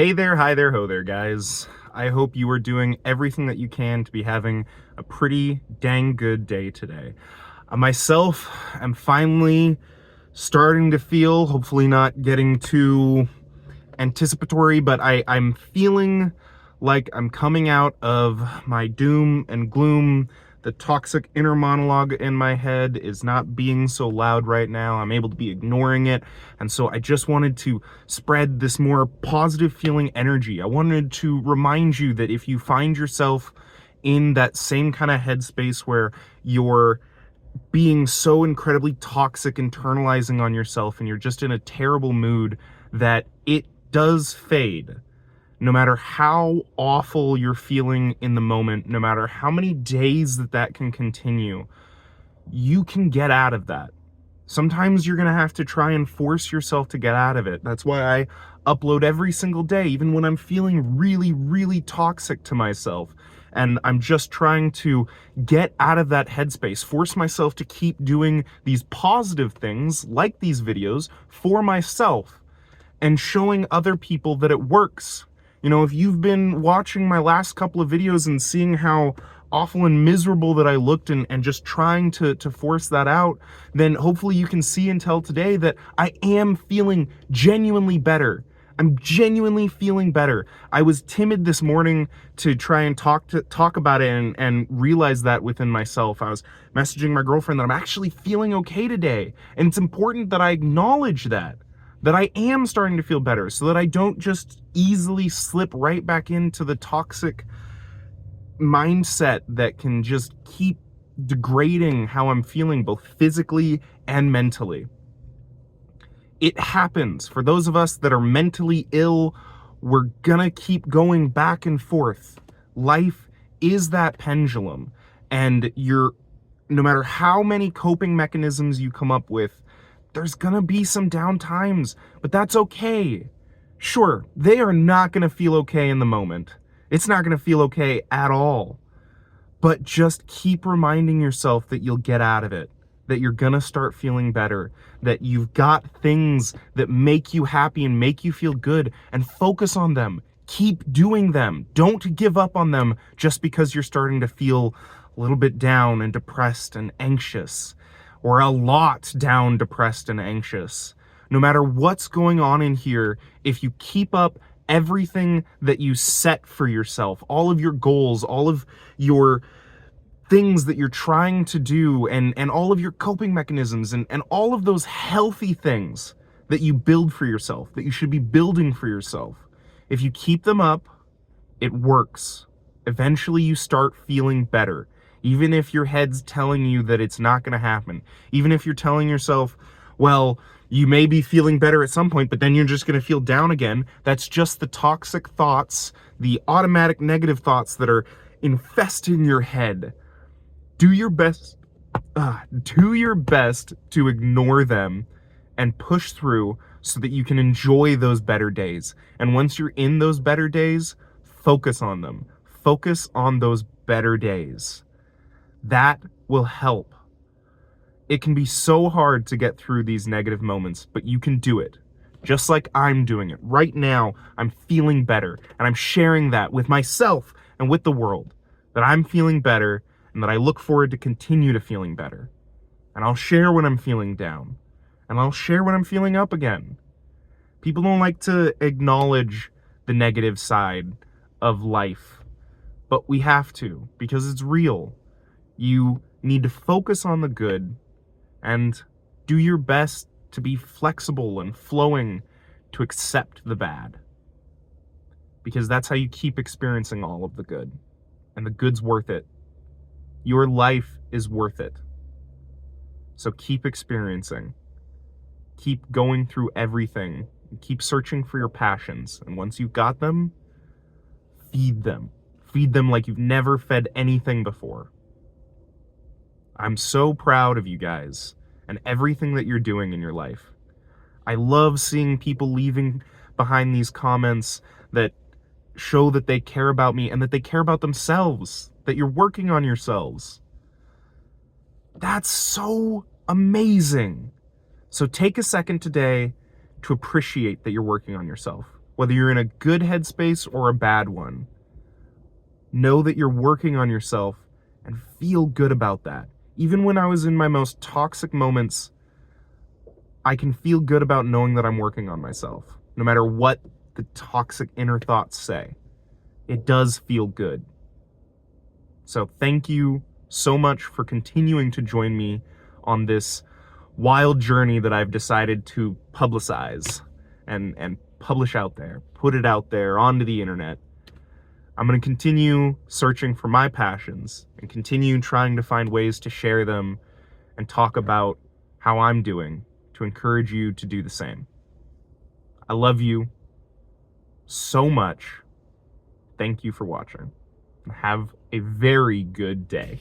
Hey there, hi there, ho there, guys. I hope you are doing everything that you can to be having a pretty dang good day today. Myself, I'm finally starting to feel, hopefully not getting too anticipatory, but I'm feeling like I'm coming out of my doom and gloom. The toxic inner monologue in my head is not being so loud right now. I'm able to be ignoring it. And so I just wanted to spread this more positive feeling energy. I wanted to remind you that if you find yourself in that same kind of headspace where you're being so incredibly toxic, internalizing on yourself, and you're just in a terrible mood, that it does fade. No matter how awful you're feeling in the moment, no matter how many days that can continue, you can get out of that. Sometimes you're going to have to try and force yourself to get out of it. That's why I upload every single day, even when I'm feeling really, really toxic to myself. And I'm just trying to get out of that headspace, force myself to keep doing these positive things like these videos for myself and showing other people that it works. You know, if you've been watching my last couple of videos and seeing how awful and miserable that I looked and just trying to force that out, then hopefully you can see and tell today that I am feeling genuinely better. I'm genuinely feeling better. I was timid this morning to try and talk about it and realize that within myself. I was messaging my girlfriend that I'm actually feeling okay today. And it's important that I acknowledge that I am starting to feel better so that I don't just easily slip right back into the toxic mindset that can just keep degrading how I'm feeling both physically and mentally. It happens. For those of us that are mentally ill, we're gonna keep going back and forth. Life is that pendulum, and no matter how many coping mechanisms you come up with, there's gonna be some down times, but that's okay. Sure, they are not gonna feel okay in the moment. It's not gonna feel okay at all. But just keep reminding yourself that you'll get out of it, that you're gonna start feeling better, that you've got things that make you happy and make you feel good, and focus on them. Keep doing them. Don't give up on them just because you're starting to feel a little bit down and depressed and anxious, or a lot down, depressed, and anxious. No matter what's going on in here, if you keep up everything that you set for yourself, all of your goals, all of your things that you're trying to do, and all of your coping mechanisms, and all of those healthy things that you build for yourself, that you should be building for yourself, if you keep them up, it works. Eventually you start feeling better. Even if your head's telling you that it's not going to happen. Even if you're telling yourself, well, you may be feeling better at some point, but then you're just going to feel down again. That's just the toxic thoughts, the automatic negative thoughts that are infesting your head. Do your best to ignore them and push through so that you can enjoy those better days. And once you're in those better days, focus on them. Focus on those better days. That will help. It can be so hard to get through these negative moments, but you can do it. Just like I'm doing it. Right now, I'm feeling better, and I'm sharing that with myself and with the world, that I'm feeling better and that I look forward to continue to feeling better. And I'll share when I'm feeling down, and I'll share when I'm feeling up again. People don't like to acknowledge the negative side of life, but we have to, because it's real. You need to focus on the good and do your best to be flexible and flowing to accept the bad. Because that's how you keep experiencing all of the good. And the good's worth it. Your life is worth it. So keep experiencing. Keep going through everything. Keep searching for your passions. And once you've got them, feed them. Feed them like you've never fed anything before. I'm so proud of you guys and everything that you're doing in your life. I love seeing people leaving behind these comments that show that they care about me and that they care about themselves, that you're working on yourselves. That's so amazing. So take a second today to appreciate that you're working on yourself. whether you're in a good headspace or a bad one. Know that you're working on yourself and feel good about that. Even when I was in my most toxic moments, I can feel good about knowing that I'm working on myself, no matter what the toxic inner thoughts say. It does feel good. So thank you so much for continuing to join me on this wild journey that I've decided to publicize and publish out there, put it out there onto the internet. I'm going to continue searching for my passions and continue trying to find ways to share them and talk about how I'm doing to encourage you to do the same. I love you so much. Thank you for watching. Have a very good day.